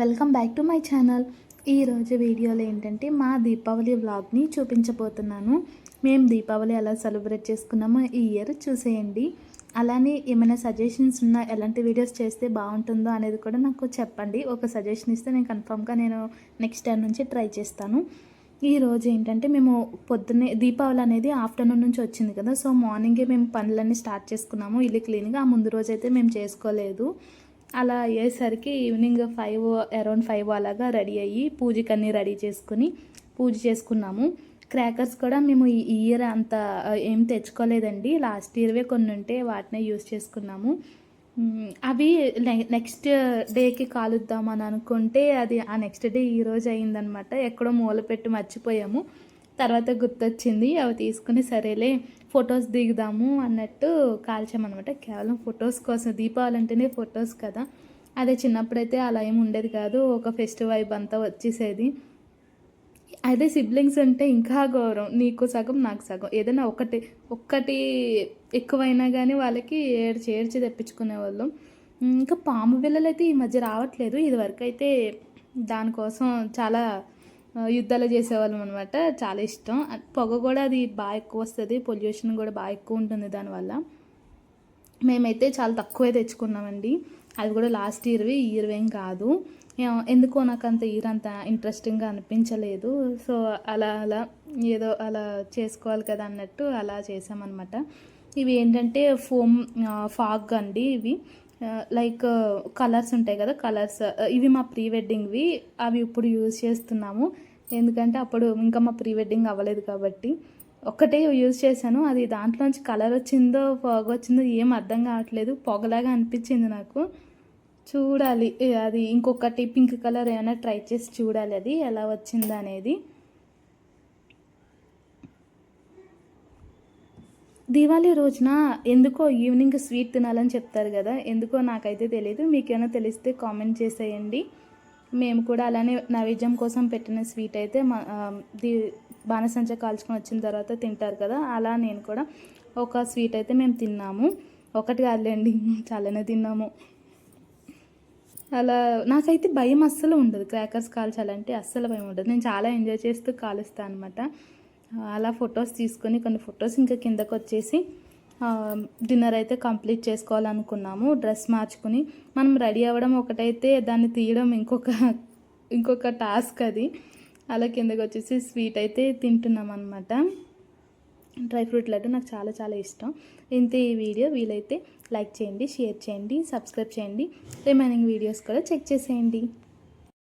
Welcome back to my channel. ఈరోజు వీడియోలో ఏంటంటే మా దీపావళి వ్లాగ్ని చూపించబోతున్నాను. మేము దీపావళి ఎలా సెలబ్రేట్ చేసుకున్నామో ఈ ఇయర్ చూసేయండి. అలానే ఏమైనా సజెషన్స్ ఉన్నా ఎలాంటి వీడియోస్ చేస్తే బాగుంటుందో అనేది కూడా నాకు చెప్పండి. ఒక సజెషన్ ఇస్తే నేను నెక్స్ట్ టైం నుంచి ట్రై చేస్తాను. ఈరోజు ఏంటంటే మేము పొద్దున్నే దీపావళి అనేది ఆఫ్టర్నూన్ నుంచి వచ్చింది కదా, సో మార్నింగే మేము పనులన్నీ స్టార్ట్ చేసుకున్నాము ఇల్లు క్లీన్గా. ఆ ముందు రోజైతే మేము చేసుకోలేదు. అలా అయ్యేసరికి ఈవినింగ్ అరౌండ్ 5 అలాగా రెడీ అయ్యి పూజకన్నీ రెడీ చేసుకుని పూజ చేసుకున్నాము. క్రాకర్స్ కూడా మేము ఈ ఇయర్ అంత ఏం తెచ్చుకోలేదండి. లాస్ట్ ఇయర్వే కొన్ని ఉంటే వాటినే యూజ్ చేసుకున్నాము. అవి నెక్స్ట్ డేకి కాలుద్దామని అనుకుంటే అది ఆ నెక్స్ట్ డే ఈరోజు అయిందనమాట. ఎక్కడో మూల పెట్టి మర్చిపోయాము. తర్వాత గుర్తొచ్చింది, అవి తీసుకుని సరేలే ఫొటోస్ దిగుదాము అన్నట్టు కాల్చామన్నమాట. కేవలం ఫొటోస్ కోసం. దీపావళి అంటేనే ఫొటోస్ కదా. అదే చిన్నప్పుడైతే అలా ఏమి ఉండేది కాదు. ఒక ఫెస్టివ్ వైబ్ అంతా వచ్చేసేది. అదే సిబ్లింగ్స్ అంటే ఇంకా గౌరవం. నీకు సగం నాకు సగం. ఏదైనా ఒక్కటి ఎక్కువైనా కానీ వాళ్ళకి ఏడ్చి తెప్పించుకునేవాళ్ళం. ఇంకా పాము బిళ్ళలు అయితే ఈ మధ్య రావట్లేదు. ఇదివరకు అయితే దానికోసం చాలా యుద్ధాలు చేసేవాళ్ళం అనమాట. చాలా ఇష్టం. పొగ కూడా అది బాగా ఎక్కువ వస్తుంది, పొల్యూషన్ కూడా బాగా ఎక్కువ ఉంటుంది దానివల్ల. మేమైతే చాలా తక్కువే తెచ్చుకున్నామండి. అది కూడా లాస్ట్ ఇయర్వి, ఈ ఇయర్వి ఏం కాదు. ఎందుకో నాకు అంత ఇయర్ అంత ఇంట్రెస్టింగ్గా అనిపించలేదు. సో అలా ఏదో అలా చేసుకోవాలి కదా అన్నట్టు అలా చేసామన్నమాట. ఇవి ఏంటంటే ఫాగ్ అండి. ఇవి లైక్ కలర్స్ ఉంటాయి కదా, కలర్స్. ఇవి మా ప్రీ వెడ్డింగ్వి. అవి ఇప్పుడు యూజ్ చేస్తున్నాము. ఎందుకంటే అప్పుడు ఇంకా మా ప్రీ వెడ్డింగ్ అవ్వలేదు కాబట్టి ఒక్కటే యూజ్ చేశాను. అది దాంట్లోంచి కలర్ వచ్చిందో పొగ వచ్చిందో ఏం అర్థం కావట్లేదు. పొగలాగా అనిపించింది నాకు. చూడాలి అది ఇంకొకటి పింక్ కలర్ ఏమైనా ట్రై చేసి చూడాలి అది ఎలా వచ్చింది అనేది. దీవాళీ రోజున ఎందుకో ఈవినింగ్ స్వీట్ తినాలని చెప్తారు కదా, ఎందుకో నాకైతే తెలియదు. మీకేమైనా తెలిస్తే కామెంట్ చేసేయండి. మేము కూడా అలానే నైవేద్యం కోసం పెట్టిన స్వీట్ అయితే బాణసంచ కాల్చుకొని వచ్చిన తర్వాత తింటారు కదా, అలా నేను కూడా ఒక స్వీట్ అయితే మేము తిన్నాము. ఒకటి కాదులేండి, చాలానే తిన్నాము. అలా నాకైతే భయం అస్సలు ఉండదు. క్రాకర్స్ కాల్చాలంటే అస్సలు భయం ఉండదు. నేను చాలా ఎంజాయ్ చేస్తూ కాలుస్తాను అనమాట. అలా ఫొటోస్ తీసుకొని కొన్ని ఫొటోస్ ఇంకా కిందకు వచ్చేసి డిన్నర్ అయితే కంప్లీట్ చేసుకోవాలనుకున్నాము. డ్రెస్ మార్చుకుని మనం రెడీ అవ్వడం ఒకటైతే, దాన్ని తీయడం ఇంకొక టాస్క్ అది. అలా కిందకు వచ్చేసి స్వీట్ అయితే తింటున్నాం అనమాట. డ్రై ఫ్రూట్ లడ్డు నాకు చాలా చాలా ఇష్టం. ఇంతే ఈ వీడియో. వీలైతే లైక్ చేయండి, షేర్ చేయండి, సబ్స్క్రైబ్ చేయండి. రిమైనింగ్ వీడియోస్ కూడా చెక్ చేసేయండి.